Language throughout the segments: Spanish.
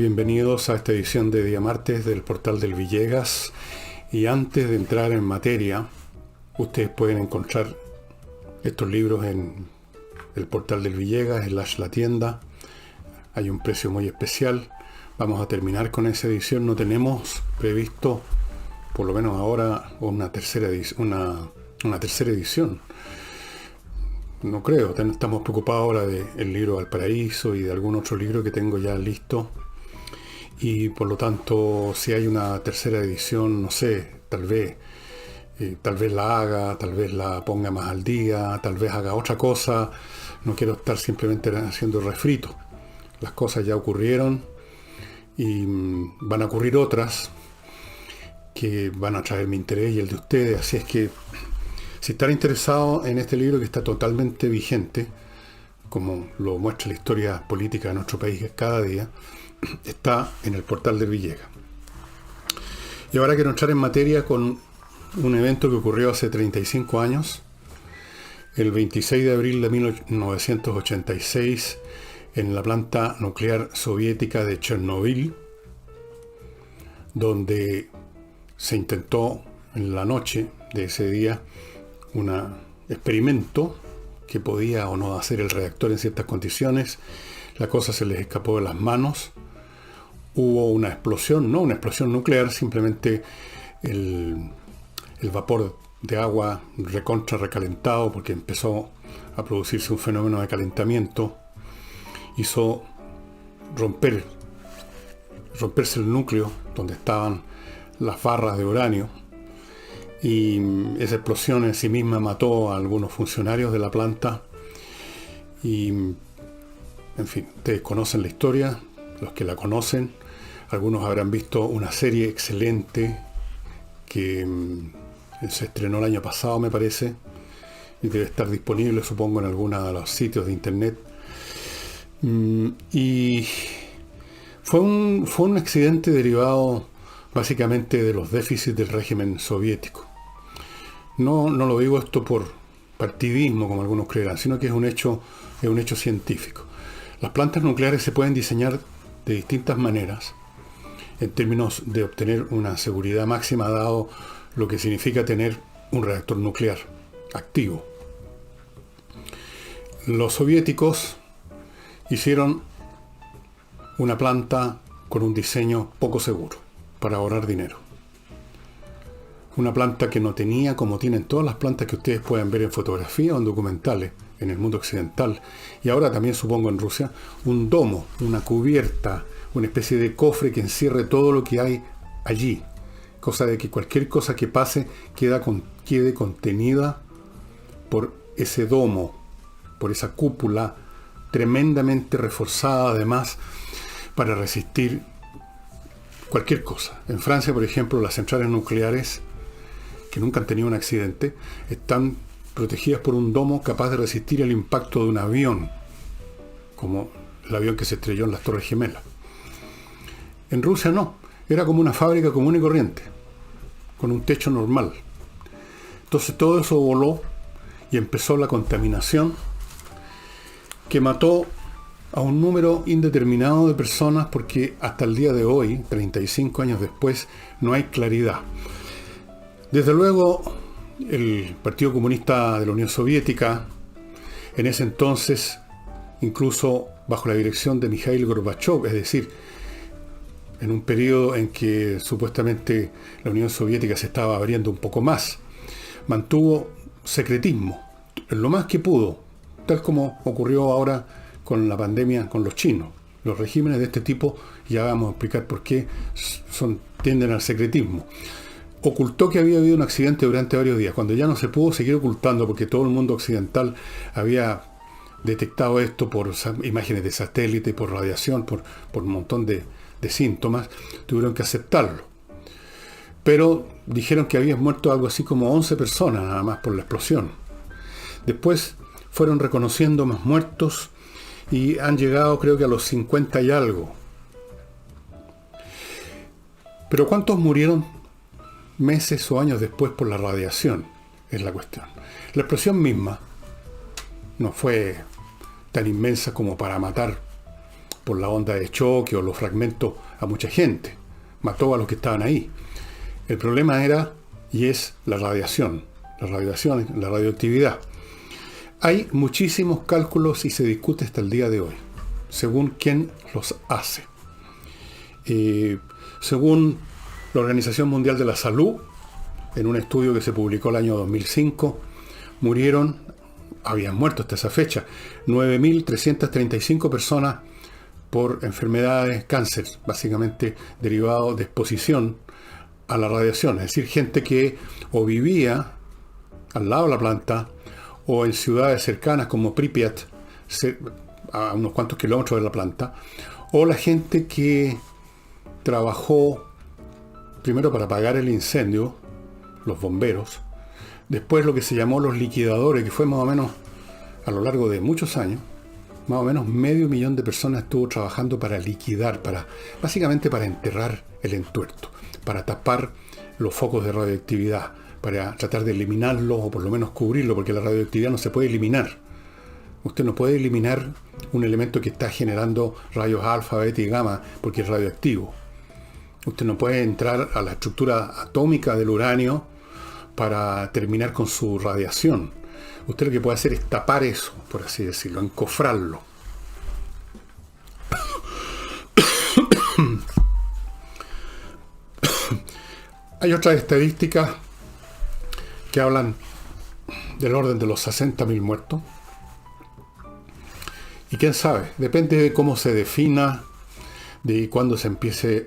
bienvenidos a esta edición de día martes del Portal del Villegas. Y antes de entrar en materia, ustedes pueden encontrar estos libros en el Portal del Villegas, la tienda. Hay un precio muy especial. Vamos a terminar con esa edición. No tenemos previsto, por lo menos ahora, una tercera edición. No creo, estamos preocupados ahora del libro Valparaíso y de algún otro libro que tengo ya listo. Y por lo tanto, si hay una tercera edición, no sé, tal vez la haga, tal vez la ponga más al día, tal vez haga otra cosa. No quiero estar simplemente haciendo refrito. Las cosas ya ocurrieron y van a ocurrir otras que van a traer mi interés y el de ustedes. Así es que si están interesados en este libro que está totalmente vigente, como lo muestra la historia política de nuestro país cada día, está en el Portal de Villegas. Y ahora quiero entrar en materia con un evento que ocurrió hace 35 años, el 26 de abril de 1986, en la planta nuclear soviética de Chernobyl, donde se intentó en la noche de ese día un experimento que podía o no hacer el reactor en ciertas condiciones. La cosa se les escapó de las manos. Hubo una explosión, no una explosión nuclear, simplemente el vapor de agua recalentado, porque empezó a producirse un fenómeno de calentamiento, hizo romperse el núcleo donde estaban las barras de uranio. Y esa explosión en sí misma mató a algunos funcionarios de la planta. Y, en fin, ustedes conocen la historia, los que la conocen. Algunos habrán visto una serie excelente que se estrenó el año pasado, me parece, y debe estar disponible, supongo, en alguno de los sitios de internet. Y fue un accidente derivado básicamente de los déficits del régimen soviético. No lo digo esto por partidismo, como algunos creerán, sino que es un hecho científico. Las plantas nucleares se pueden diseñar de distintas maneras en términos de obtener una seguridad máxima, dado lo que significa tener un reactor nuclear activo. Los soviéticos hicieron una planta con un diseño poco seguro para ahorrar dinero. Una planta que no tenía, como tienen todas las plantas que ustedes pueden ver en fotografía o en documentales en el mundo occidental, y ahora también supongo en Rusia, un domo, una cubierta, una especie de cofre que encierre todo lo que hay allí, cosa de que cualquier cosa que pase quede contenida por ese domo, por esa cúpula tremendamente reforzada, además, para resistir cualquier cosa. En Francia, por ejemplo, las centrales nucleares, que nunca han tenido un accidente, están protegidas por un domo capaz de resistir el impacto de un avión, como el avión que se estrelló en las Torres Gemelas. En Rusia no, era como una fábrica común y corriente, con un techo normal. Entonces todo eso voló y empezó la contaminación que mató a un número indeterminado de personas, porque hasta el día de hoy, 35 años después, no hay claridad. Desde luego, el Partido Comunista de la Unión Soviética, en ese entonces, incluso bajo la dirección de Mikhail Gorbachev, es decir, en un periodo en que supuestamente la Unión Soviética se estaba abriendo un poco más, mantuvo secretismo, en lo más que pudo, tal como ocurrió ahora con la pandemia con los chinos. Los regímenes de este tipo, ya vamos a explicar por qué, tienden al secretismo. Ocultó que había habido un accidente durante varios días, cuando ya no se pudo seguir ocultando porque todo el mundo occidental había detectado esto por imágenes de satélite, por radiación, por un montón de síntomas. Tuvieron que aceptarlo. Pero dijeron que habían muerto algo así como 11 personas nada más por la explosión. Después fueron reconociendo más muertos y han llegado, creo que, a los 50 y algo. Pero ¿cuántos murieron meses o años después por la radiación? Es la cuestión. La explosión misma no fue tan inmensa como para matar por la onda de choque o los fragmentos a mucha gente. Mató a los que estaban ahí. El problema era y es la radiación, la radioactividad. Hay muchísimos cálculos y se discute hasta el día de hoy, según quién los hace. Según la Organización Mundial de la Salud, en un estudio que se publicó el año 2005, habían muerto hasta esa fecha, 9.335 personas por enfermedades, cáncer, básicamente derivado de exposición a la radiación. Es decir, gente que o vivía al lado de la planta o en ciudades cercanas como Pripyat, a unos cuantos kilómetros de la planta, o la gente que trabajó primero para apagar el incendio, los bomberos, después lo que se llamó los liquidadores, que fue más o menos a lo largo de muchos años, más o menos 500.000 de personas estuvo trabajando para liquidar, básicamente para enterrar el entuerto, para tapar los focos de radioactividad, para tratar de eliminarlo o por lo menos cubrirlo, porque la radioactividad no se puede eliminar. Usted no puede eliminar un elemento que está generando rayos alfa, beta y gamma porque es radioactivo. Usted no puede entrar a la estructura atómica del uranio para terminar con su radiación. Usted lo que puede hacer es tapar eso, por así decirlo, encofrarlo. Hay otras estadísticas que hablan del orden de los 60.000 muertos. Y quién sabe, depende de cómo se defina, de cuándo se empiece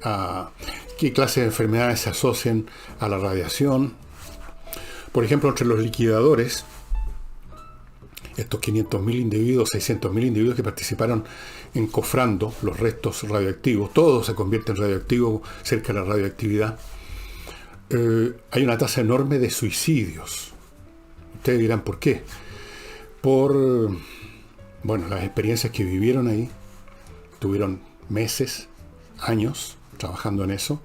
qué clase de enfermedades se asocian a la radiación. Por ejemplo, entre los liquidadores, estos 500.000 individuos, 600.000 individuos que participaron encofrando los restos radioactivos, todo se convierte en radioactivo cerca de la radioactividad. Hay una tasa enorme de suicidios. Ustedes dirán, ¿por qué? Por las experiencias que vivieron ahí. Tuvieron meses, años trabajando en eso,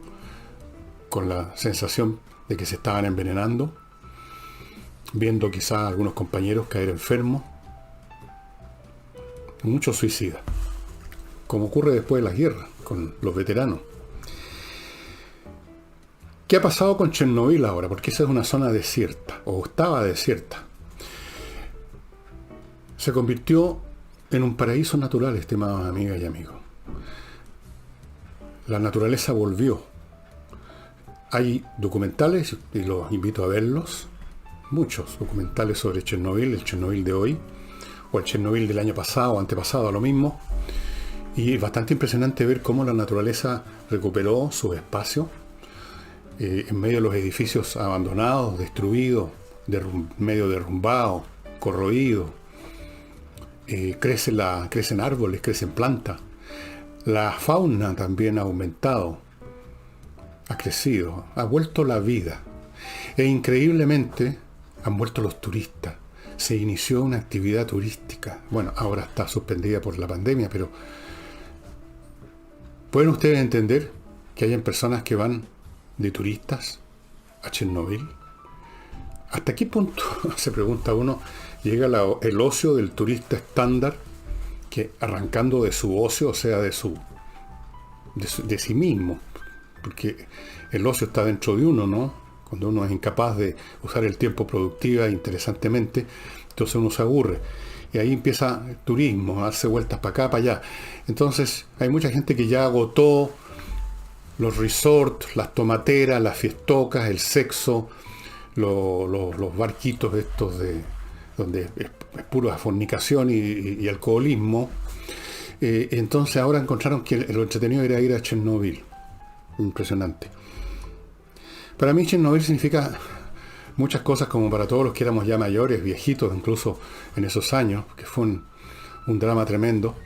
con la sensación de que se estaban envenenando, viendo quizás a algunos compañeros caer enfermos. Muchos suicidas, como ocurre después de las guerras, con los veteranos. ¿Qué ha pasado con Chernobyl ahora? Porque esa es una zona desierta, o estaba desierta. Se convirtió en un paraíso natural, estimados amigas y amigos. La naturaleza volvió. Hay documentales, y los invito a verlos, muchos documentales sobre Chernobyl, el Chernobyl de hoy, o el Chernobyl del año pasado o antepasado, lo mismo. Y es bastante impresionante ver cómo la naturaleza recuperó su espacio en medio de los edificios abandonados, destruidos, medio derrumbados, corroídos. Crecen árboles, crecen plantas. La fauna también ha aumentado, ha crecido, ha vuelto la vida. E increíblemente han vuelto los turistas. Se inició una actividad turística. Bueno, ahora está suspendida por la pandemia, pero ¿pueden ustedes entender que hayan personas que van de turistas a Chernobyl? ¿Hasta qué punto, se pregunta uno, llega el ocio del turista estándar, que arrancando de su ocio, o sea, de sí mismo, porque el ocio está dentro de uno, ¿no? Cuando uno es incapaz de usar el tiempo productiva e interesantemente, entonces uno se aburre. Y ahí empieza el turismo, a darse vueltas para acá, para allá. Entonces hay mucha gente que ya agotó los resorts, las tomateras, las fiestocas, el sexo, los barquitos estos donde es pura fornicación y alcoholismo. Entonces ahora encontraron que lo entretenido era ir a Chernobyl. Impresionante. Para mí Chernobyl significa muchas cosas, como para todos los que éramos ya mayores, viejitos, incluso en esos años, que fue un drama tremendo.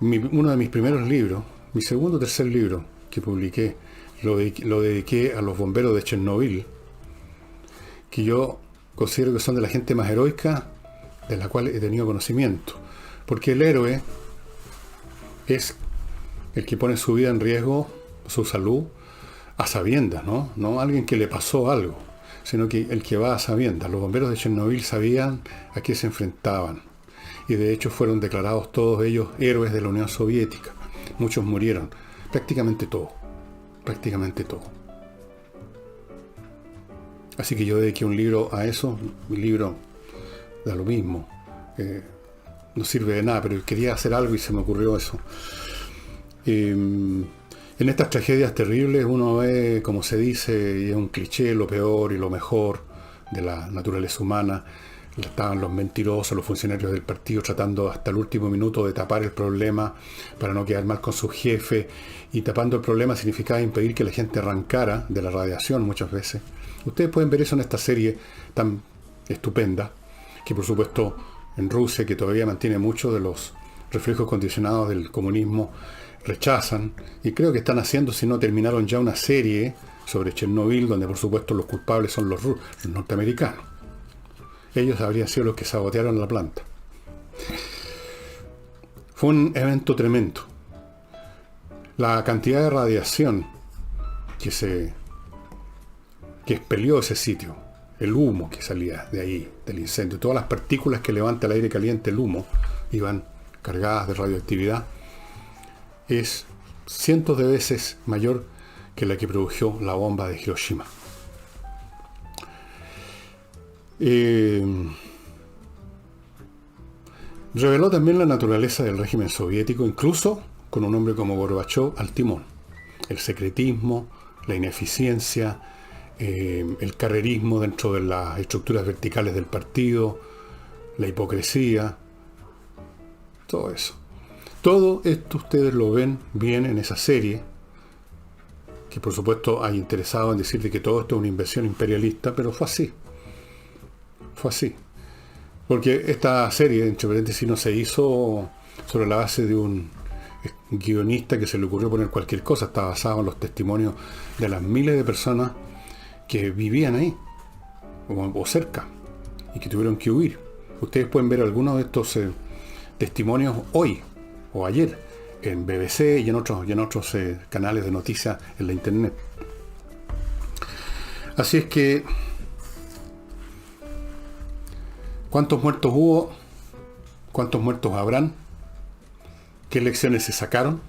Uno de mis primeros libros, mi segundo o tercer libro que publiqué, lo dediqué a los bomberos de Chernobyl, que yo considero que son de la gente más heroica de la cual he tenido conocimiento. Porque el héroe es el que pone su vida en riesgo, su salud, a sabiendas, ¿no? No alguien que le pasó algo, sino que el que va a sabiendas. Los bomberos de Chernobyl sabían a qué se enfrentaban. y de hecho fueron declarados todos ellos héroes de la Unión Soviética. Muchos murieron, prácticamente todo. Así que yo dediqué un libro a eso. Mi libro da lo mismo, no sirve de nada, pero quería hacer algo y se me ocurrió eso. En estas tragedias terribles uno ve, como se dice, y es un cliché, lo peor y lo mejor de la naturaleza humana. Estaban los mentirosos, los funcionarios del partido tratando hasta el último minuto de tapar el problema para no quedar mal con su jefe, y tapando el problema significaba impedir que la gente arrancara de la radiación muchas veces. Ustedes pueden ver eso en esta serie tan estupenda, que por supuesto en Rusia, que todavía mantiene muchos de los reflejos condicionados del comunismo, rechazan, y creo que están haciendo, si no terminaron ya, una serie sobre Chernobyl, donde por supuesto los culpables son los norteamericanos. Ellos habrían sido los que sabotearon la planta. Fue un evento tremendo. La cantidad de radiación que expelió ese sitio, el humo que salía de ahí, del incendio, todas las partículas que levanta el aire caliente, el humo, iban cargadas de radioactividad, es cientos de veces mayor que la que produjo la bomba de Hiroshima. Reveló también la naturaleza del régimen soviético, incluso con un hombre como Gorbachov al timón. El secretismo, la ineficiencia, el carrerismo dentro de las estructuras verticales del partido, la hipocresía, todo eso. Todo esto ustedes lo ven bien en esa serie, que por supuesto hay interesado en decir de que todo esto es una inversión imperialista, pero fue así. Porque esta serie, entre paréntesis, no se hizo sobre la base de un guionista que se le ocurrió poner cualquier cosa. Está basado en los testimonios de las miles de personas que vivían ahí o cerca y que tuvieron que huir. Ustedes pueden ver algunos de estos testimonios hoy o ayer en BBC y en otros canales de noticias en la internet. Así es que, ¿cuántos muertos hubo? ¿Cuántos muertos habrán? ¿Qué lecciones se sacaron?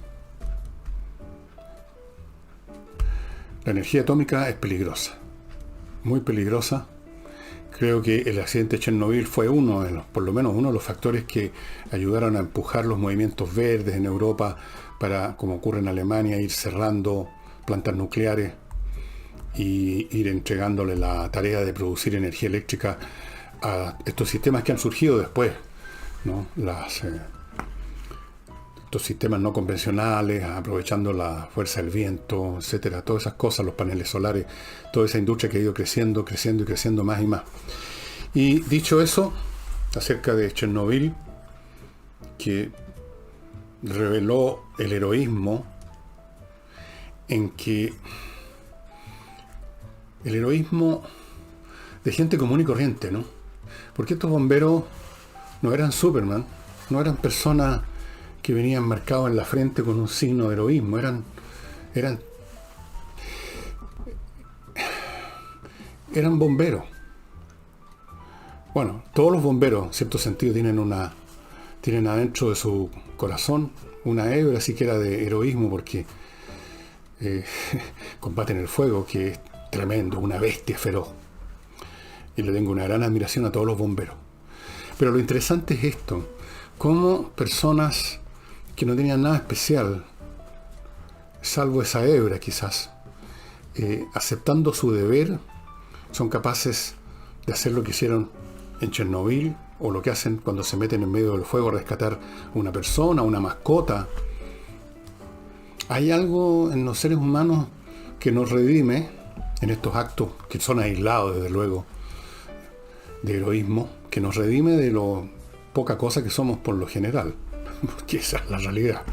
La energía atómica es peligrosa, muy peligrosa. Creo que el accidente de Chernobyl fue por lo menos uno de los factores que ayudaron a empujar los movimientos verdes en Europa para, como ocurre en Alemania, ir cerrando plantas nucleares y ir entregándole la tarea de producir energía eléctrica a estos sistemas que han surgido después, ¿no? Estos sistemas no convencionales, aprovechando la fuerza del viento, etcétera, todas esas cosas, los paneles solares, toda esa industria que ha ido creciendo más y más. Y dicho eso, acerca de Chernobyl, que reveló el heroísmo de gente común y corriente, ¿no? Porque estos bomberos no eran Superman, no eran personas que venían marcados en la frente con un signo de heroísmo, eran bomberos. Bueno, todos los bomberos, en cierto sentido, tienen adentro de su corazón una hebra siquiera de heroísmo, porque combaten el fuego, que es tremendo, una bestia feroz. Y le tengo una gran admiración a todos los bomberos. Pero lo interesante es esto, cómo personas que no tenían nada especial, salvo esa hebra quizás, aceptando su deber, son capaces de hacer lo que hicieron en Chernobyl, o lo que hacen cuando se meten en medio del fuego a rescatar a una persona, una mascota. Hay algo en los seres humanos que nos redime en estos actos, que son aislados desde luego, de heroísmo, que nos redime de lo poca cosa que somos por lo general, porque esa es la realidad.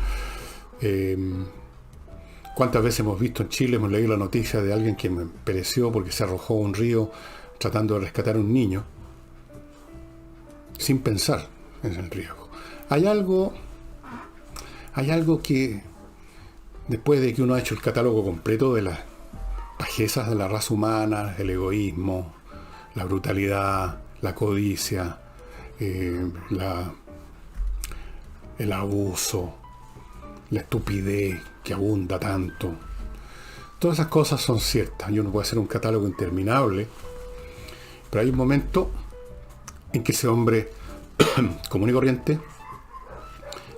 ¿Cuántas veces hemos visto en Chile, hemos leído la noticia de alguien que pereció porque se arrojó a un río tratando de rescatar a un niño, sin pensar en el riesgo? Hay algo que, después de que uno ha hecho el catálogo completo de las bajezas de la raza humana, el egoísmo, la brutalidad, la codicia, la el abuso, la estupidez que abunda tanto. Todas esas cosas son ciertas. Yo no puedo hacer un catálogo interminable, pero hay un momento en que ese hombre común y corriente,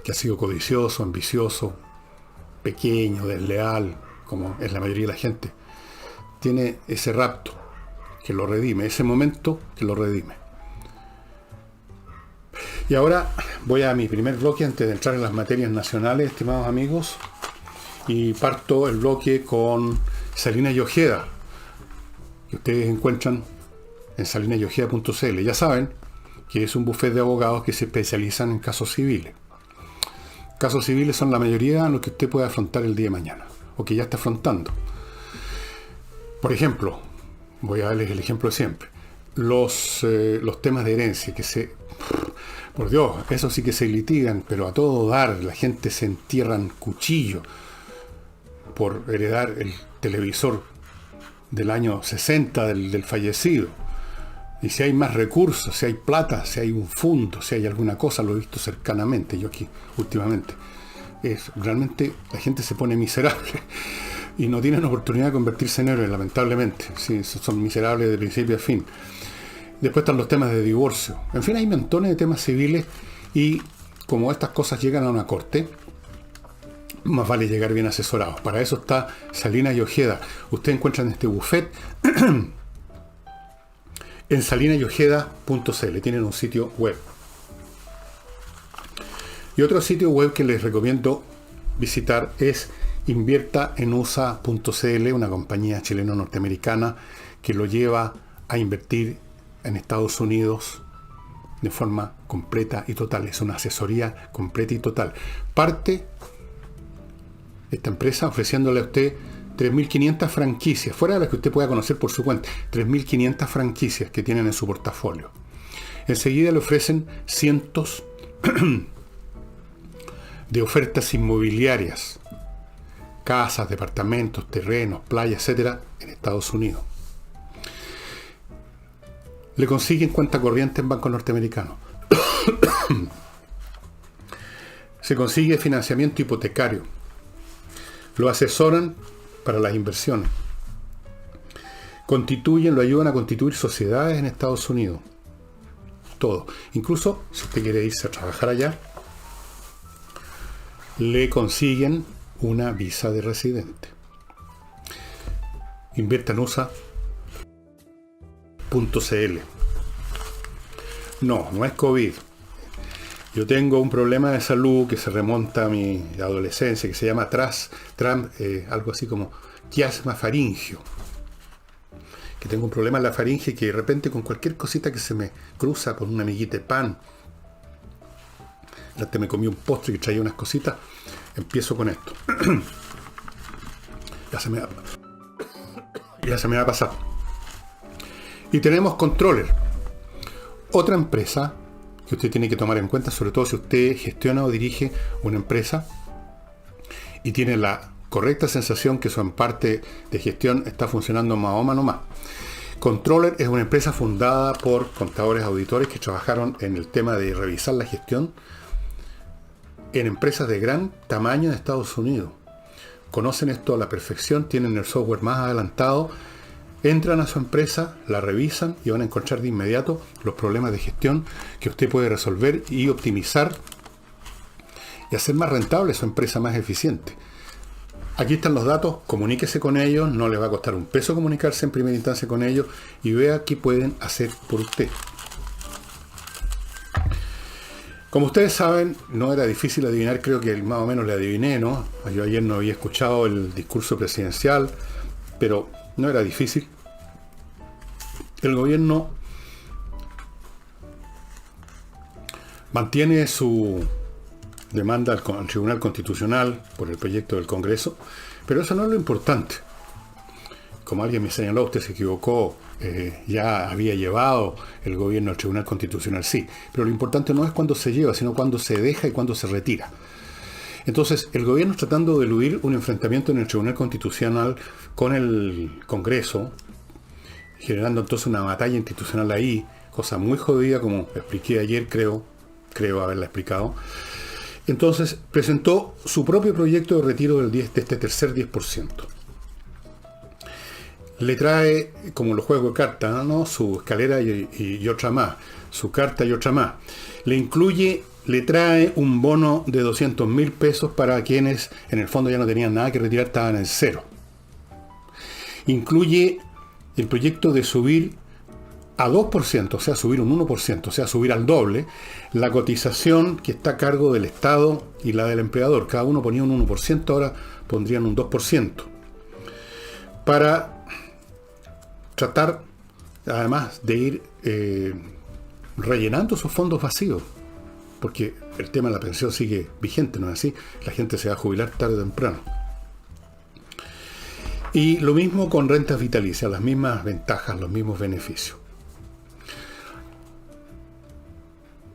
que ha sido codicioso, ambicioso, pequeño, desleal, como es la mayoría de la gente, tiene ese rapto que lo redime, ese momento que lo redime. Y ahora voy a mi primer bloque antes de entrar en las materias nacionales, estimados amigos, y parto el bloque con Salinas y Ojeda, que ustedes encuentran en salinasyojeda.cl. Ya saben que es un bufete de abogados que se especializan en casos civiles. Casos civiles son la mayoría de lo que usted puede afrontar el día de mañana, o que ya está afrontando. Por ejemplo, voy a darles el ejemplo de siempre. Los temas de herencia, por Dios, eso sí que se litigan, pero a todo dar, la gente se entierra en cuchillo por heredar el televisor del año 60 del fallecido. Y si hay más recursos, si hay plata, si hay un fondo, si hay alguna cosa, lo he visto cercanamente, yo aquí últimamente. Realmente la gente se pone miserable y no tienen oportunidad de convertirse en héroes, lamentablemente. Sí, son miserables de principio a fin. Después están los temas de divorcio. En fin, hay montones de temas civiles y como estas cosas llegan a una corte, más vale llegar bien asesorados. Para eso está Salinas y Ojeda. Ustedes encuentran este buffet en salinasyojeda.cl. Tienen un sitio web. Y otro sitio web que les recomiendo visitar es inviertaenusa.cl, una compañía chileno-norteamericana que lo lleva a invertir en Estados Unidos de forma completa y total. Es una asesoría completa y total. Parte esta empresa ofreciéndole a usted 3.500 franquicias, fuera de las que usted pueda conocer por su cuenta, 3.500 franquicias que tienen en su portafolio. Enseguida le ofrecen cientos de ofertas inmobiliarias, casas, departamentos, terrenos, playas, etcétera, en Estados Unidos. Le consiguen cuenta corriente en bancos norteamericanos. Se consigue financiamiento hipotecario. Lo asesoran para las inversiones. Lo ayudan a constituir sociedades en Estados Unidos. Todo. Incluso, si usted quiere irse a trabajar allá, le consiguen una visa de residente. Inviertaenusa.cl. No es COVID. Yo tengo un problema de salud que se remonta a mi adolescencia, que se llama algo así como quiasma faringio. Que tengo un problema en la faringe que de repente con cualquier cosita que se me cruza, con una amiguita de pan, antes me comí un postre que traía unas cositas, empiezo con esto. Ya se me va a pasar. Y tenemos Controller, otra empresa que usted tiene que tomar en cuenta, sobre todo si usted gestiona o dirige una empresa y tiene la correcta sensación que su parte de gestión está funcionando más o menos más. Controller es una empresa fundada por contadores auditores que trabajaron en el tema de revisar la gestión en empresas de gran tamaño de Estados Unidos. Conocen esto a la perfección, tienen el software más adelantado, entran a su empresa, la revisan y van a encontrar de inmediato los problemas de gestión que usted puede resolver y optimizar y hacer más rentable su empresa, más eficiente. Aquí están los datos, comuníquese con ellos, no le va a costar un peso comunicarse en primera instancia con ellos y vea qué pueden hacer por usted. Como ustedes saben, no era difícil adivinar, creo que más o menos le adiviné, ¿no? Yo ayer no había escuchado el discurso presidencial, pero no era difícil. El gobierno mantiene su demanda al Tribunal Constitucional por el proyecto del Congreso, pero eso no es lo importante. Como alguien me señaló, usted se equivocó, ya había llevado el gobierno al Tribunal Constitucional, sí, pero lo importante no es cuándo se lleva, sino cuándo se deja y cuándo se retira. Entonces, el gobierno tratando de eludir un enfrentamiento en el Tribunal Constitucional con el Congreso, generando entonces una batalla institucional ahí, cosa muy jodida, como expliqué ayer, creo haberla explicado. Entonces presentó su propio proyecto de retiro de este tercer 10%. Le trae, como los juegos de cartas, ¿no?, su escalera y otra más, su carta y otra más. Le trae un bono de 200.000 pesos para quienes en el fondo ya no tenían nada que retirar, estaban en cero. Incluye el proyecto de subir a 2%, o sea, subir un 1%, o sea, subir al doble, la cotización que está a cargo del Estado y la del empleador. Cada uno ponía un 1%, ahora pondrían un 2%. Para tratar, además, de ir rellenando esos fondos vacíos. Porque el tema de la pensión sigue vigente, ¿no es así? La gente se va a jubilar tarde o temprano. Y lo mismo con rentas vitalicias, las mismas ventajas, los mismos beneficios.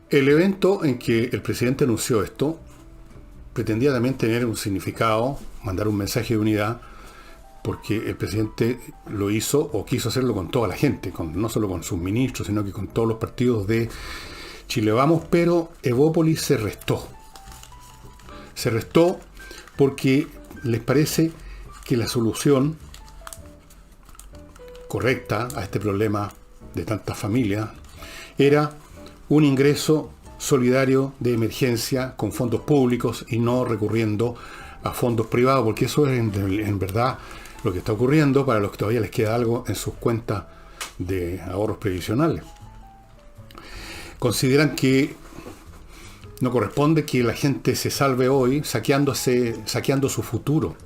El evento en que el presidente anunció esto pretendía también tener un significado, mandar un mensaje de unidad, porque el presidente lo hizo o quiso hacerlo con toda la gente, no solo con sus ministros, sino que con todos los partidos de Chile Vamos, pero Evópolis se restó. Se restó porque les parece que la solución correcta a este problema de tantas familias era un ingreso solidario de emergencia con fondos públicos y no recurriendo a fondos privados, porque eso es en verdad lo que está ocurriendo para los que todavía les queda algo en sus cuentas de ahorros previsionales. Consideran que no corresponde que la gente se salve hoy saqueando su futuro.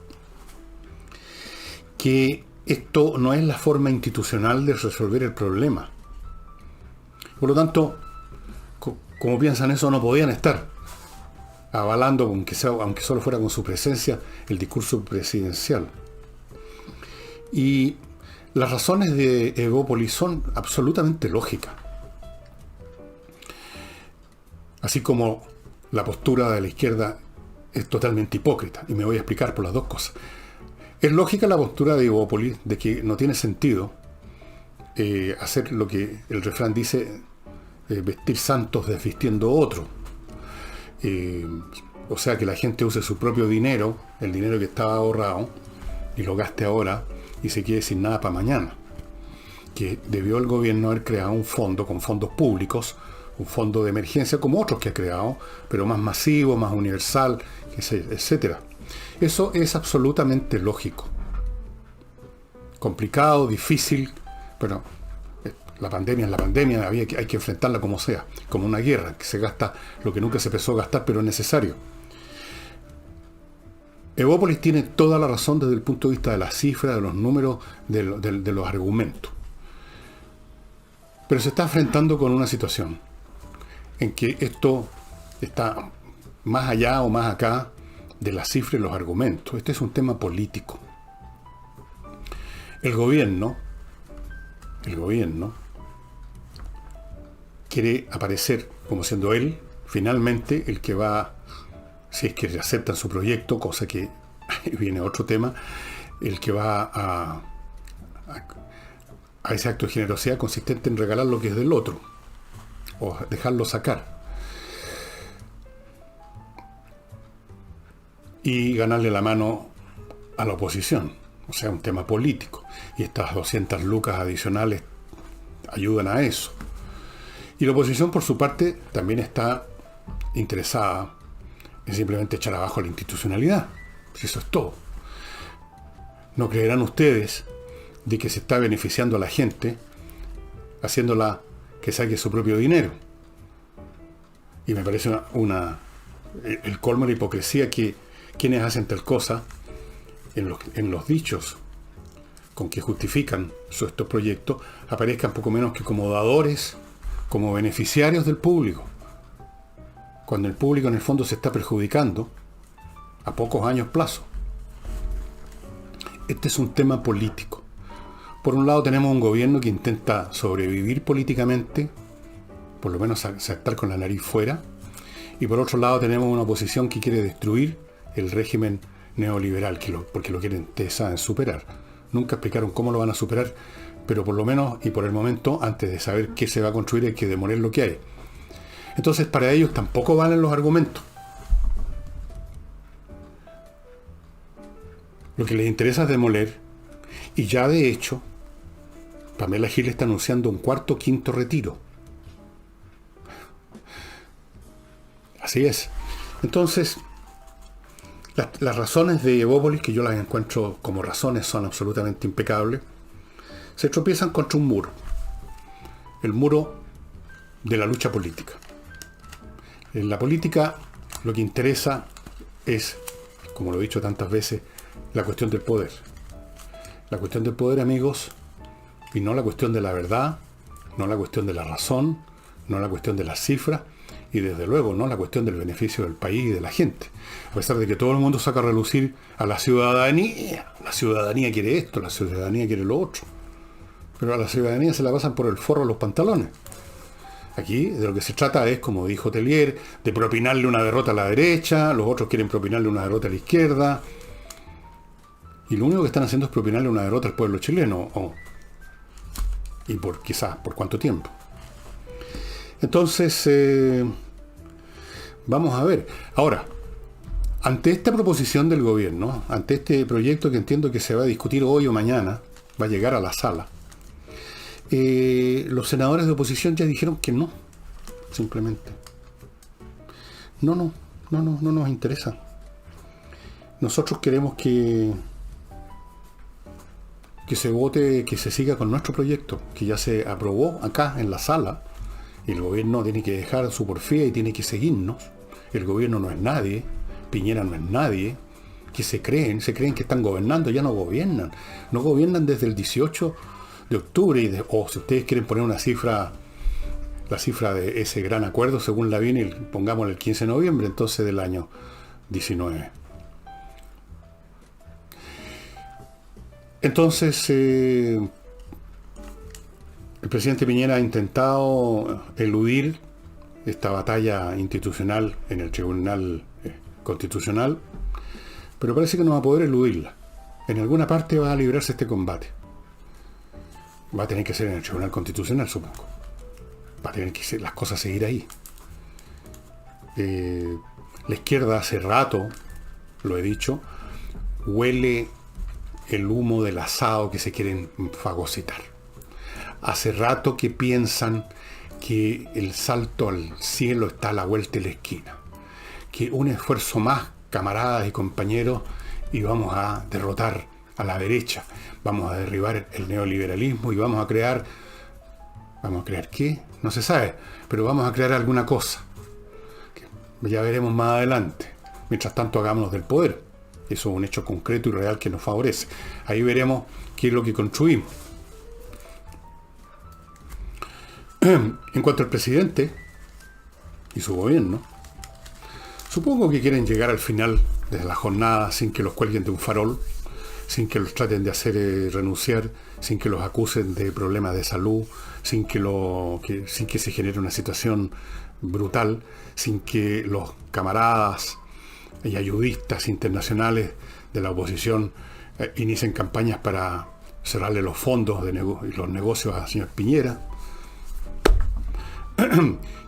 Que esto no es la forma institucional de resolver el problema. Por lo tanto, como piensan eso, no podían estar avalando, aunque solo fuera con su presencia, el discurso presidencial. Y las razones de Evópolis son absolutamente lógicas. Así como la postura de la izquierda es totalmente hipócrita, y me voy a explicar por las dos cosas. Es lógica la postura de Evópolis de que no tiene sentido hacer lo que el refrán dice, vestir santos desvistiendo otro. O sea, que la gente use su propio dinero, el dinero que estaba ahorrado, y lo gaste ahora y se quede sin nada para mañana. Que debió el gobierno haber creado un fondo con fondos públicos, un fondo de emergencia como otros que ha creado, pero más masivo, más universal, etc. Eso es absolutamente lógico. Complicado, difícil, pero la pandemia es la pandemia, hay que enfrentarla como sea, como una guerra, que se gasta lo que nunca se pensó gastar, pero es necesario. Evópolis tiene toda la razón desde el punto de vista de las cifras, de los números, de los argumentos. Pero se está enfrentando con una situación en que esto está más allá o más acá de las cifras y los argumentos. Este es un tema político. El gobierno quiere aparecer como siendo él, finalmente, el que va, si es que aceptan su proyecto, cosa que viene otro tema, el que va a ese acto de generosidad consistente en regalar lo que es del otro, o dejarlo sacar, y ganarle la mano a la oposición, o sea, un tema político. Y estas 200 lucas adicionales ayudan a eso. Y la oposición, por su parte, también está interesada en simplemente echar abajo la institucionalidad. Pues eso es todo. No creerán ustedes de que se está beneficiando a la gente haciéndola que saque su propio dinero. Y me parece el colmo de la hipocresía que quienes hacen tal cosa en los dichos con que justifican estos proyectos aparezcan poco menos que como dadores, como beneficiarios del público, cuando el público en el fondo se está perjudicando a pocos años plazo. Este es un tema político. Por un lado tenemos un gobierno que intenta sobrevivir políticamente, por lo menos estar con la nariz fuera, y por otro lado tenemos una oposición que quiere destruir el régimen neoliberal, porque lo quieren, ustedes saben, superar. Nunca explicaron cómo lo van a superar, pero por lo menos y por el momento, antes de saber qué se va a construir, hay que demoler lo que hay. Entonces, para ellos tampoco valen los argumentos. Lo que les interesa es demoler. Y ya de hecho, Pamela Giles está anunciando un cuarto o quinto retiro. Así es. Entonces, las razones de Evópolis, que yo las encuentro como razones, son absolutamente impecables, se tropiezan contra un muro. El muro de la lucha política. En la política lo que interesa es, como lo he dicho tantas veces, la cuestión del poder. La cuestión del poder, amigos, y no la cuestión de la verdad, no la cuestión de la razón, no la cuestión de las cifras, y desde luego no la cuestión del beneficio del país y de la gente. A pesar de que todo el mundo saca a relucir a la ciudadanía quiere esto, la ciudadanía quiere lo otro, pero a la ciudadanía se la pasan por el forro los pantalones. Aquí de lo que se trata es, como dijo Tellier, de propinarle una derrota a la derecha, los otros quieren propinarle una derrota a la izquierda, y lo único que están haciendo es propinarle una derrota al pueblo chileno, y quizás por cuánto tiempo. Entonces, vamos a ver. Ahora, ante esta proposición del gobierno, ante este proyecto que entiendo que se va a discutir hoy o mañana, va a llegar a la sala, los senadores de oposición ya dijeron que no, simplemente. No nos interesa. Nosotros queremos que se vote, que se siga con nuestro proyecto, que ya se aprobó acá en la sala, y el gobierno tiene que dejar su porfía y tiene que seguirnos. El gobierno no es nadie, Piñera no es nadie, que se creen que están gobernando, ya no gobiernan desde el 18 de octubre, o si ustedes quieren poner una cifra, la cifra de ese gran acuerdo, según la viene, pongámosle el 15 de noviembre, entonces del año 19. Entonces, el presidente Piñera ha intentado eludir esta batalla institucional en el Tribunal Constitucional, pero parece que no va a poder eludirla. En alguna parte va a librarse este combate. Va a tener que ser en el Tribunal Constitucional, supongo. Va a tener que ser, las cosas seguir ahí. La izquierda hace rato, lo he dicho, huele el humo del asado que se quieren fagocitar. Hace rato que piensan que el salto al cielo está a la vuelta de la esquina. Que un esfuerzo más, camaradas y compañeros, y vamos a derrotar a la derecha. Vamos a derribar el neoliberalismo y vamos a crear ¿qué? No se sabe, pero vamos a crear alguna cosa. Ya veremos más adelante. Mientras tanto, hagámonos del poder. Eso es un hecho concreto y real que nos favorece. Ahí veremos qué es lo que construimos. En cuanto al presidente y su gobierno, supongo que quieren llegar al final de la jornada sin que los cuelguen de un farol, sin que los traten de hacer renunciar, sin que los acusen de problemas de salud, sin que se genere una situación brutal, sin que los camaradas y ayudistas internacionales de la oposición inicien campañas para cerrarle los fondos y los negocios al señor Piñera.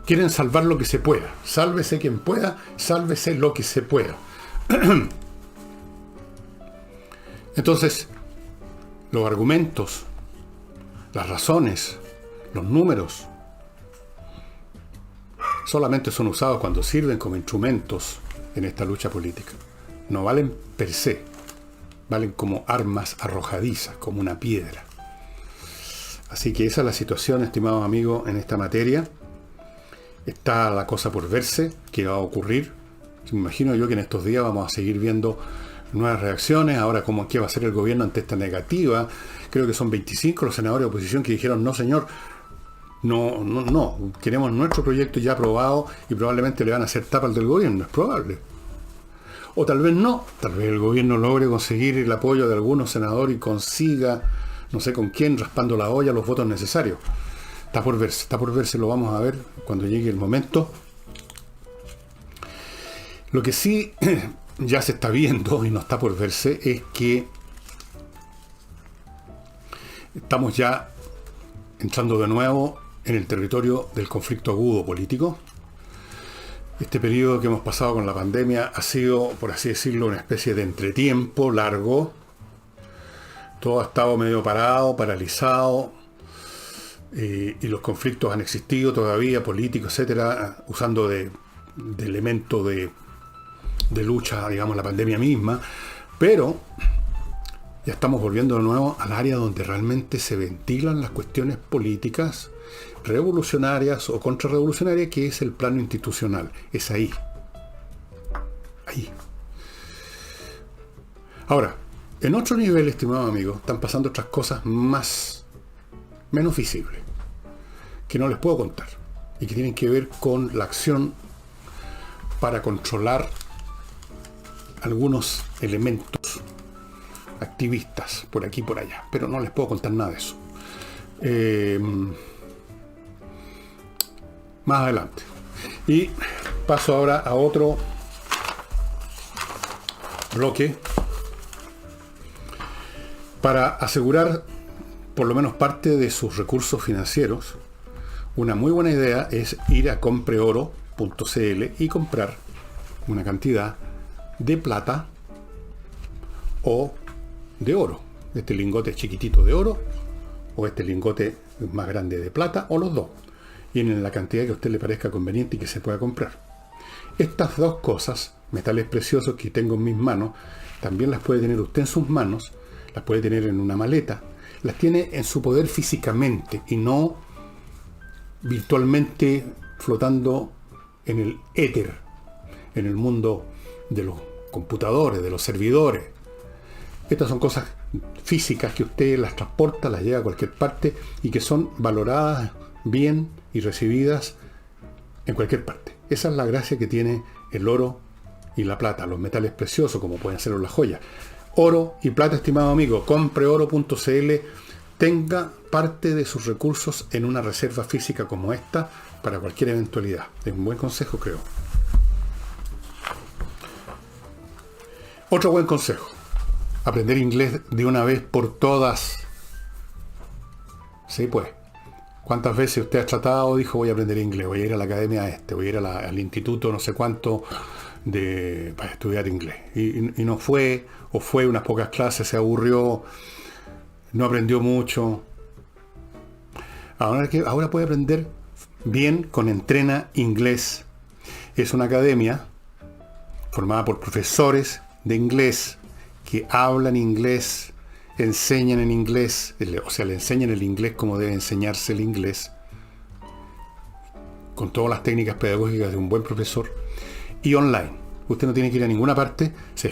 Quieren salvar lo que se pueda. Sálvese quien pueda, sálvese lo que se pueda. Entonces, los argumentos, las razones, los números, solamente son usados cuando sirven como instrumentos en esta lucha política. No valen per se, valen como armas arrojadizas, como una piedra. Así que esa es la situación, estimados amigos, en esta materia. Está la cosa por verse, qué va a ocurrir. Me imagino yo que en estos días vamos a seguir viendo nuevas reacciones. Ahora, ¿qué va a hacer el gobierno ante esta negativa? Creo que son 25 los senadores de oposición que dijeron, no señor, no, queremos nuestro proyecto ya aprobado, y probablemente le van a hacer tapa al del gobierno, es probable. O tal vez no, tal vez el gobierno logre conseguir el apoyo de algunos senadores y consiga, no sé con quién, raspando la olla, los votos necesarios. Está por verse, lo vamos a ver cuando llegue el momento. Lo que sí ya se está viendo y no está por verse es que estamos ya entrando de nuevo en el territorio del conflicto agudo político. Este periodo que hemos pasado con la pandemia ha sido, por así decirlo, una especie de entretiempo largo, Todo ha estado medio parado, paralizado, y los conflictos han existido todavía, políticos, etcétera, usando de elemento de lucha, digamos, la pandemia misma, pero ya estamos volviendo de nuevo al área donde realmente se ventilan las cuestiones políticas revolucionarias o contrarrevolucionarias, que es el plano institucional. Es ahí. Ahí. Ahora, en otro nivel, estimado amigo, están pasando otras cosas menos visibles, que no les puedo contar, y que tienen que ver con la acción para controlar algunos elementos activistas por aquí y por allá, pero no les puedo contar nada de eso. Más adelante. Y paso ahora a otro bloque para asegurar por lo menos parte de sus recursos financieros. Una muy buena idea es ir a compreoro.cl y comprar una cantidad de plata o de oro. Este lingote chiquitito de oro o este lingote más grande de plata, o los dos. Y en la cantidad que a usted le parezca conveniente y que se pueda comprar. Estas dos cosas, metales preciosos que tengo en mis manos, también las puede tener usted en sus manos, las puede tener en una maleta, las tiene en su poder físicamente y no virtualmente flotando en el éter, en el mundo de los computadores, de los servidores. Estas son cosas físicas que usted las transporta, las lleva a cualquier parte y que son valoradas bien y recibidas en cualquier parte. Esa es la gracia que tiene el oro y la plata, los metales preciosos, como pueden ser las joyas. Oro y plata, estimado amigo, compreoro.cl, tenga parte de sus recursos en una reserva física como esta para cualquier eventualidad. Es un buen consejo, creo. Otro buen consejo: aprender inglés de una vez por todas. Sí, pues. ¿Cuántas veces usted ha tratado, dijo, voy a aprender inglés, voy a ir a la academia voy a ir al instituto no sé cuánto para estudiar inglés? Y no fue, o fue unas pocas clases, se aburrió, no aprendió mucho. Ahora puede aprender bien con Entrena Inglés. Es una academia formada por profesores de inglés que hablan inglés, enseñan en inglés, o sea, le enseñan el inglés como debe enseñarse el inglés, con todas las técnicas pedagógicas de un buen profesor, y online. Usted no tiene que ir a ninguna parte, se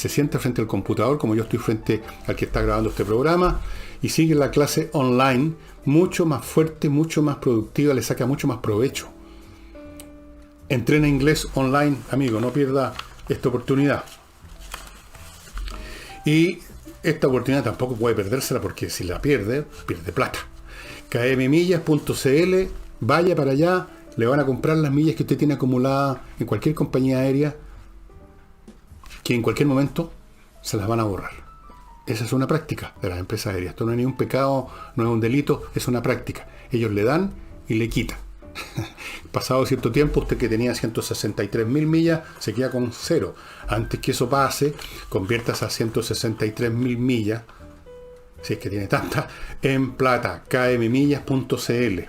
sienta frente al computador, como yo estoy frente al que está grabando este programa, y sigue la clase online, mucho más fuerte, mucho más productiva, le saca mucho más provecho. Entrena Inglés online, amigo, no pierda esta oportunidad. Y esta oportunidad tampoco puede perdérsela, porque si la pierde plata. kmmillas.cl, vaya para allá, le van a comprar las millas que usted tiene acumuladas en cualquier compañía aérea, que en cualquier momento se las van a borrar. Esa es una práctica de las empresas aéreas. Esto no es ni un pecado, no es un delito, es una práctica. Ellos le dan y le quitan. Pasado cierto tiempo, usted que tenía 163.000 millas se queda con cero. Antes que eso pase, conviertas a 163.000 millas, si es que tiene tanta, en plata. kmmillas.cl.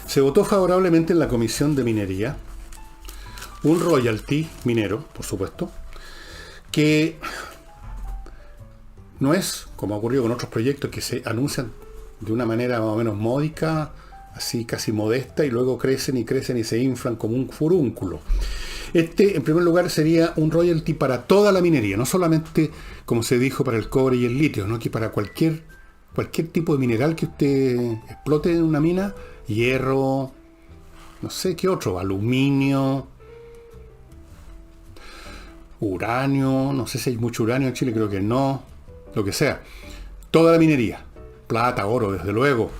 Se votó favorablemente en la Comisión de Minería un royalty minero, por supuesto, que no es, como ha ocurrido con otros proyectos que se anuncian de una manera más o menos módica, así casi modesta, y luego crecen y se inflan como un furúnculo. Este, en primer lugar, sería un royalty para toda la minería, no solamente, como se dijo, para el cobre y el litio, sino que para cualquier tipo de mineral que usted explote en una mina, hierro, no sé qué otro, aluminio, uranio, no sé si hay mucho uranio en Chile, creo que no, lo que sea, toda la minería, plata, oro, desde luego.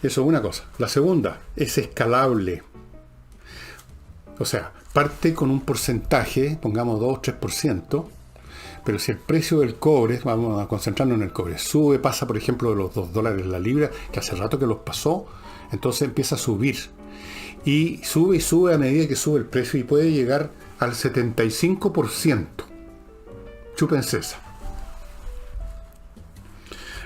Eso es una cosa. La segunda, es escalable. O sea, parte con un porcentaje, pongamos 2 o 3%, pero si el precio del cobre, vamos a concentrarnos en el cobre, sube, pasa por ejemplo de los $2 la libra, que hace rato que los pasó, entonces empieza a subir. Y sube a medida que sube el precio, y puede llegar al 75%. Chúpense esa.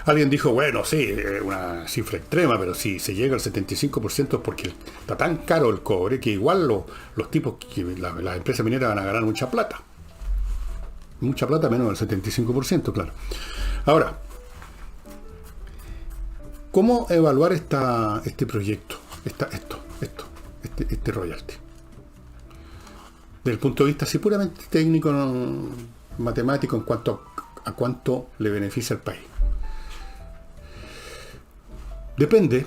Alguien dijo, bueno, sí, una cifra extrema, pero si se llega al 75% es porque está tan caro el cobre que igual los tipos, las empresas mineras van a ganar mucha plata. Mucha plata menos del 75%, claro. Ahora, ¿cómo evaluar este proyecto? Este royalty. Desde el punto de vista así puramente técnico, no, matemático, en cuanto a cuánto le beneficia al país. Depende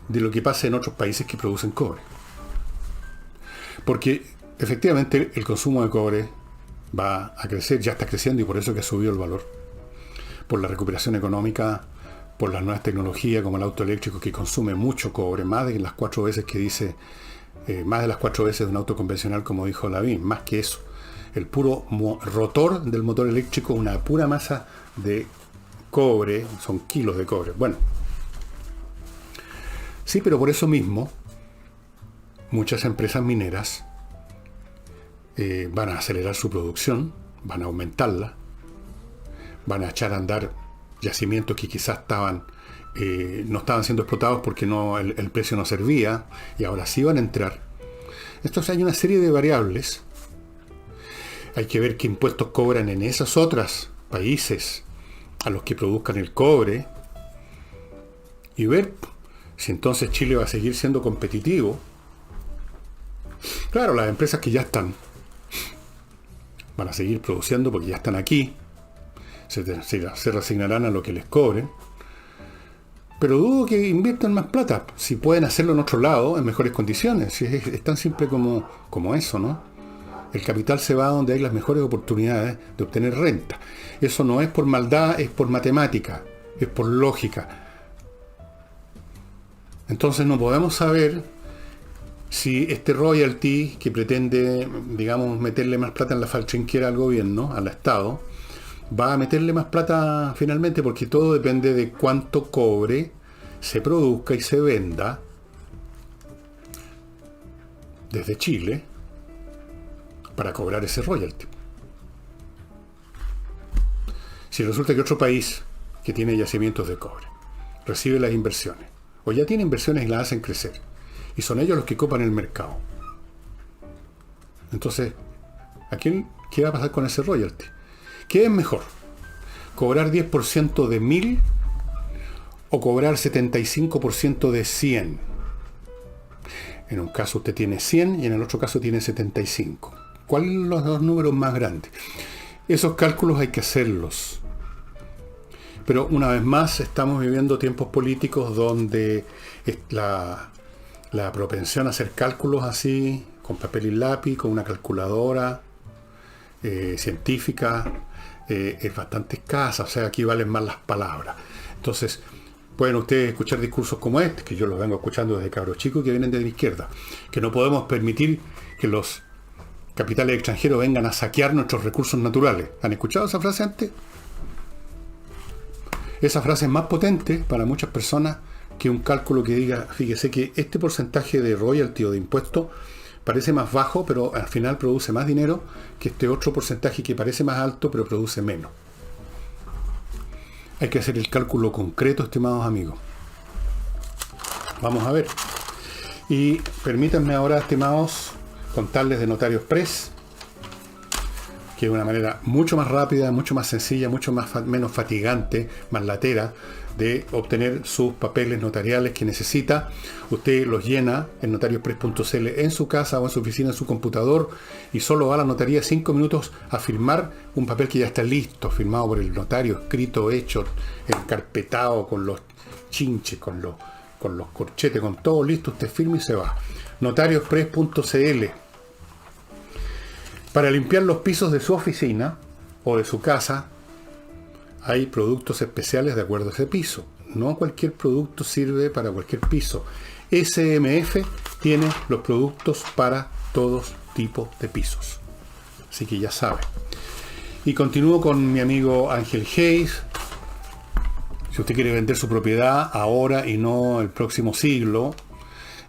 de lo que pase en otros países que producen cobre. Porque efectivamente el consumo de cobre va a crecer, ya está creciendo y por eso que ha subido el valor. Por la recuperación económica, por las nuevas tecnologías como el auto eléctrico que consume mucho cobre, más de las 4 veces que dice, más de las 4 veces de un auto convencional como dijo Lavín, más que eso. El puro rotor del motor eléctrico, una pura masa de cobre, son kilos de cobre. Bueno, sí, pero por eso mismo muchas empresas mineras van a acelerar su producción, van a aumentarla, van a echar a andar yacimientos que quizás no estaban siendo explotados porque el precio no servía y ahora sí van a entrar. Entonces hay una serie de variables. Hay que ver qué impuestos cobran en esos otros países a los que produzcan el cobre y ver si entonces Chile va a seguir siendo competitivo. Claro, las empresas que ya están van a seguir produciendo porque ya están aquí, se resignarán a lo que les cobren, pero dudo que inviertan más plata si pueden hacerlo en otro lado en mejores condiciones. Si es tan simple como eso, ¿no? El capital se va donde hay las mejores oportunidades de obtener renta. Eso no es por maldad, es por matemática, es por lógica. Entonces no podemos saber si este royalty que pretende, digamos, meterle más plata en la faltrinquera al gobierno, al Estado, va a meterle más plata finalmente, porque todo depende de cuánto cobre se produzca y se venda desde Chile para cobrar ese royalty. Si resulta que otro país que tiene yacimientos de cobre recibe las inversiones, o ya tiene inversiones y las hacen crecer, y son ellos los que copan el mercado, entonces, ¿qué va a pasar con ese royalty? ¿Qué es mejor? ¿Cobrar 10% de 1000 o cobrar 75% de 100? En un caso usted tiene 100 y en el otro caso tiene 75. ¿Cuáles son los dos números más grandes? Esos cálculos hay que hacerlos. Pero una vez más estamos viviendo tiempos políticos donde la propensión a hacer cálculos así, con papel y lápiz, con una calculadora científica, es bastante escasa. O sea, aquí valen más las palabras. Entonces, pueden ustedes escuchar discursos como este, que yo los vengo escuchando desde cabros chicos que vienen de la izquierda, que no podemos permitir que los capitales extranjeros vengan a saquear nuestros recursos naturales. ¿Han escuchado esa frase antes? Esa frase es más potente para muchas personas que un cálculo que diga, fíjese que este porcentaje de royalty o de impuesto parece más bajo, pero al final produce más dinero que este otro porcentaje que parece más alto, pero produce menos. Hay que hacer el cálculo concreto, estimados amigos. Vamos a ver. Y permítanme ahora, estimados, contarles de Notario Express, que es una manera mucho más rápida, mucho más sencilla, menos fatigante, más latera, de obtener sus papeles notariales que necesita. Usted los llena en notarioexpress.cl en su casa o en su oficina, en su computador, y solo va a la notaría 5 minutos a firmar un papel que ya está listo, firmado por el notario, escrito, hecho, encarpetado, con los chinches, con los corchetes, con todo listo. Usted firma y se va. Notarioexpress.cl. Para limpiar los pisos de su oficina o de su casa, hay productos especiales de acuerdo a ese piso. No cualquier producto sirve para cualquier piso. SMF tiene los productos para todos tipos de pisos. Así que ya sabe. Y continúo con mi amigo Ángel Hayes. Si usted quiere vender su propiedad ahora y no el próximo siglo,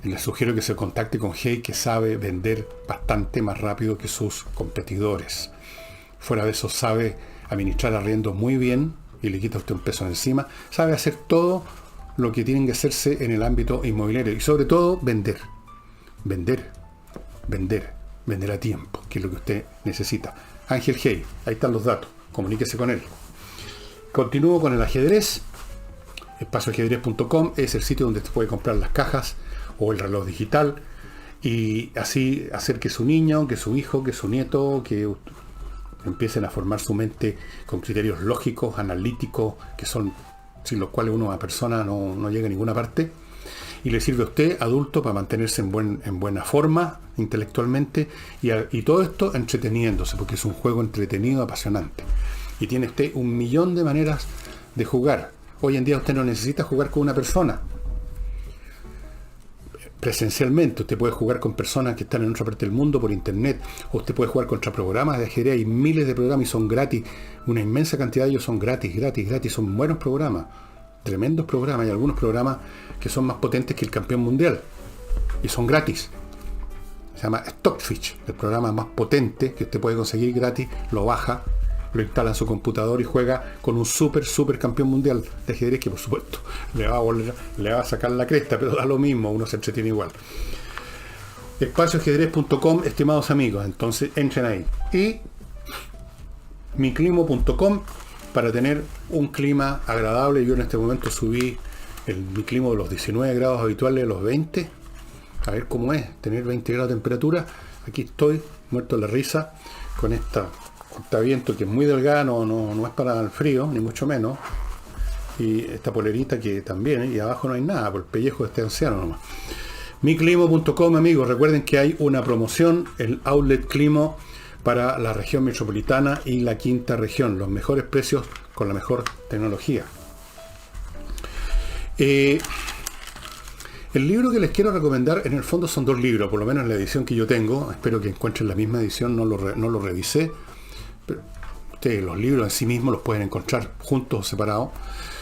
Les sugiero que se contacte con Hay, que sabe vender bastante más rápido que sus competidores. Fuera de eso, sabe administrar arriendos muy bien y le quita a usted un peso encima. Sabe hacer todo lo que tienen que hacerse en el ámbito inmobiliario y sobre todo vender. Vender a tiempo, que es lo que usted necesita. Ángel Hay, ahí están los datos, comuníquese con él. Continúo con el ajedrez. Espacioajedrez.com es el sitio donde usted puede comprar las cajas o el reloj digital y así hacer que su niño, que su hijo, que su nieto, que empiecen a formar su mente con criterios lógicos, analíticos, que son sin los cuales una persona no llega a ninguna parte, y le sirve a usted, adulto, para mantenerse en buena forma intelectualmente y todo esto entreteniéndose, porque es un juego entretenido, apasionante. Y tiene usted 1.000.000 de maneras de jugar. Hoy en día usted no necesita jugar con una persona presencialmente. Usted puede jugar con personas que están en otra parte del mundo por internet, o usted puede jugar contra programas de ajedrez. Hay miles de programas y son gratis. Una inmensa cantidad de ellos son gratis. Son buenos programas, tremendos programas. Hay algunos programas que son más potentes que el campeón mundial y son gratis. Se llama Stockfish, el programa más potente que usted puede conseguir gratis. Lo baja, lo instala en su computador y juega con un super campeón mundial de ajedrez, que por supuesto le va a sacar la cresta, pero da lo mismo, uno se entretiene igual. Espacioajedrez.com, estimados amigos, entonces entren ahí. Y miclimo.com para tener un clima agradable. Yo en este momento subí mi clima de los 19 grados habituales a los 20. A ver cómo es tener 20 grados de temperatura. Aquí estoy, muerto de la risa, con esta cortaviento que es muy delgada, no es para el frío, ni mucho menos. Y esta polerita que también, y abajo no hay nada, por el pellejo de este anciano nomás. Miclimo.com, amigos, recuerden que hay una promoción, el Outlet Climo para la región metropolitana y la quinta región, los mejores precios con la mejor tecnología. El libro que les quiero recomendar, en el fondo son 2 libros, por lo menos en la edición que yo tengo. Espero que encuentren la misma edición, no lo revisé. Pero ustedes los libros en sí mismos los pueden encontrar juntos o separados.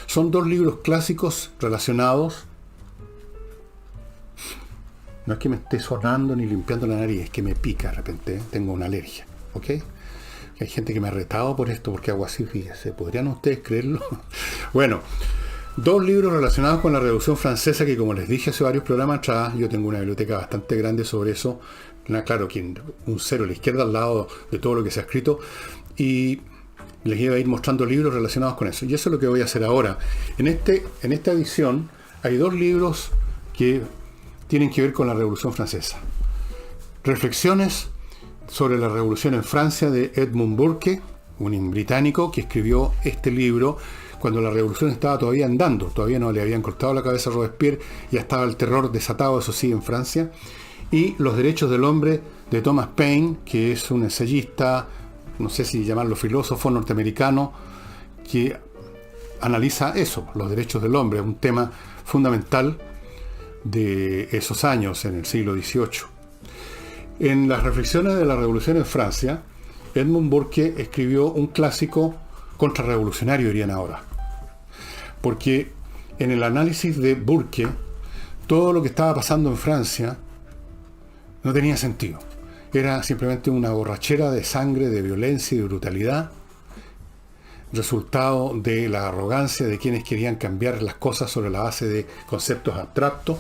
Son 2 libros clásicos relacionados. No es que me esté sonando ni limpiando la nariz, es que me pica de repente, tengo una alergia, ¿ok? Hay gente que me ha retado por esto, porque hago así, fíjense. ¿Podrían ustedes creerlo? Bueno, 2 libros relacionados con la Revolución Francesa que, como les dije hace varios programas atrás, yo tengo una biblioteca bastante grande sobre eso. Claro, un 0 a la izquierda al lado de todo lo que se ha escrito, y les iba a ir mostrando libros relacionados con eso. Y eso es lo que voy a hacer ahora. En esta edición hay 2 libros que tienen que ver con la Revolución Francesa. Reflexiones sobre la Revolución en Francia, de Edmund Burke, un británico que escribió este libro cuando la revolución estaba todavía andando, todavía no le habían cortado la cabeza a Robespierre, ya estaba el terror desatado, eso sí, en Francia. Y Los derechos del hombre, de Thomas Paine, que es un ensayista, no sé si llamarlo filósofo norteamericano, que analiza eso, los derechos del hombre, un tema fundamental de esos años, en el siglo XVIII. En las reflexiones de la revolución en Francia, Edmund Burke escribió un clásico contrarrevolucionario, dirían ahora. Porque en el análisis de Burke, todo lo que estaba pasando en Francia no tenía sentido. Era simplemente una borrachera de sangre, de violencia y de brutalidad, resultado de la arrogancia de quienes querían cambiar las cosas sobre la base de conceptos abstractos,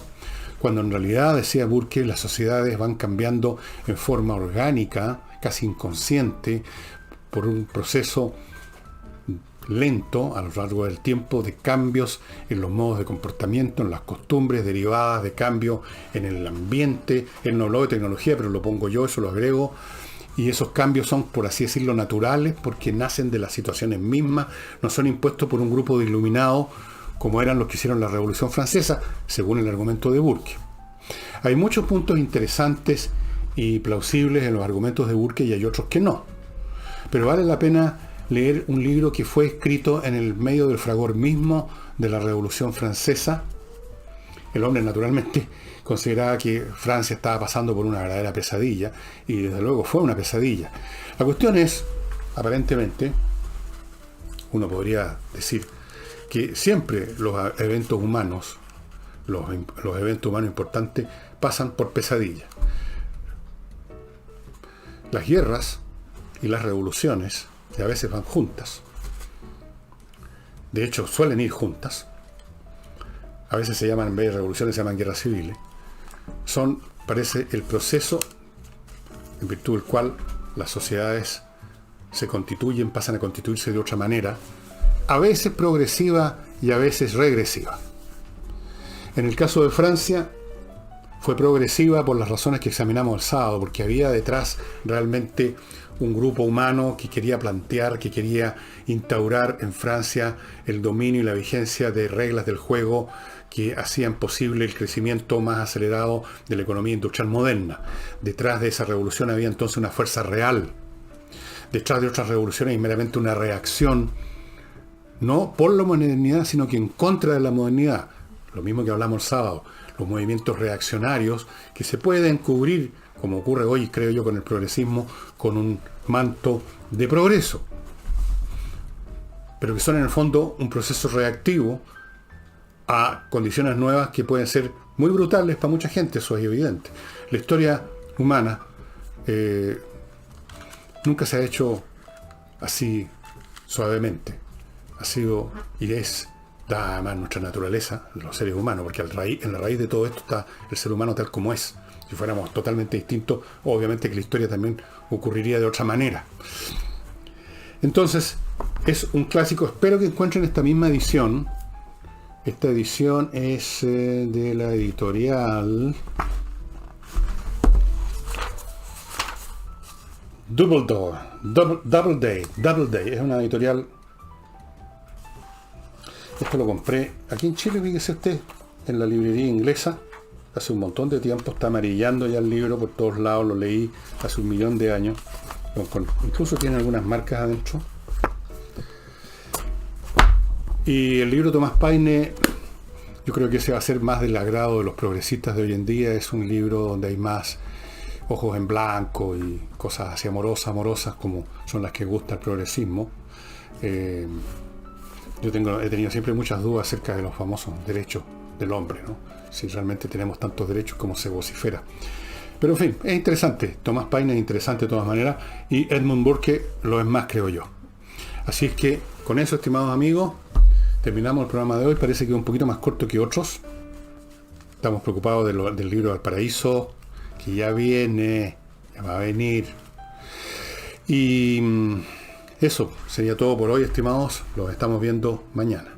cuando en realidad, decía Burke, las sociedades van cambiando en forma orgánica, casi inconsciente, por un proceso lento a lo largo del tiempo de cambios en los modos de comportamiento, en las costumbres derivadas de cambios en el ambiente. Él no habló de tecnología, pero lo pongo yo, eso lo agrego. Y esos cambios son, por así decirlo, naturales, porque nacen de las situaciones mismas, no son impuestos por un grupo de iluminados como eran los que hicieron la Revolución Francesa, según el argumento de Burke. Hay muchos puntos interesantes y plausibles en los argumentos de Burke y hay otros que no. Pero vale la pena leer un libro que fue escrito en el medio del fragor mismo de la Revolución Francesa. El hombre, naturalmente, consideraba que Francia estaba pasando por una verdadera pesadilla, y desde luego fue una pesadilla. La cuestión es, aparentemente, uno podría decir que siempre los eventos humanos los eventos humanos importantes pasan por pesadillas. Las guerras y las revoluciones, que a veces van juntas, de hecho suelen ir juntas, a veces se llaman, en vez de revoluciones, se llaman guerras civiles, son, parece, el proceso en virtud del cual las sociedades se constituyen, pasan a constituirse de otra manera, a veces progresiva y a veces regresiva. En el caso de Francia, fue progresiva por las razones que examinamos el sábado, porque había detrás realmente un grupo humano que quería plantear, que quería instaurar en Francia el dominio y la vigencia de reglas del juego que hacían posible el crecimiento más acelerado de la economía industrial moderna. Detrás de esa revolución había entonces una fuerza real. Detrás de otras revoluciones hay meramente una reacción, no por la modernidad, sino que en contra de la modernidad. Lo mismo que hablamos el sábado, los movimientos reaccionarios que se pueden cubrir, como ocurre hoy, creo yo, con el progresismo, con un manto de progreso, pero que son en el fondo un proceso reactivo a condiciones nuevas que pueden ser muy brutales para mucha gente, eso es evidente. La historia humana nunca se ha hecho así suavemente, ha sido y es dada además nuestra naturaleza, los seres humanos, porque en la raíz de todo esto está el ser humano tal como es. Si fuéramos totalmente distintos, obviamente que la historia también ocurriría de otra manera. Entonces, es un clásico, espero que encuentren esta misma edición. Esta edición es de la editorial Doubleday, es una editorial. Esto lo compré aquí en Chile, fíjese usted, en la librería inglesa, hace un montón de tiempo, está amarillando ya el libro por todos lados, lo leí hace 1.000.000 de años, incluso tiene algunas marcas adentro. Y el libro Tomás Paine, yo creo que ese va a ser más del agrado de los progresistas de hoy en día, es un libro donde hay más ojos en blanco y cosas así amorosas como son las que gusta el progresismo. Yo he tenido siempre muchas dudas acerca de los famosos derechos del hombre, ¿no? Si realmente tenemos tantos derechos como se vocifera. Pero en fin, es interesante. Tomás Paine es interesante de todas maneras y Edmund Burke lo es más, creo yo. Así es que con eso, estimados amigos, terminamos el programa de hoy. Parece que es un poquito más corto que otros. Estamos preocupados del libro Valparaíso, que ya viene, ya va a venir. Y eso sería todo por hoy, estimados. Los estamos viendo mañana.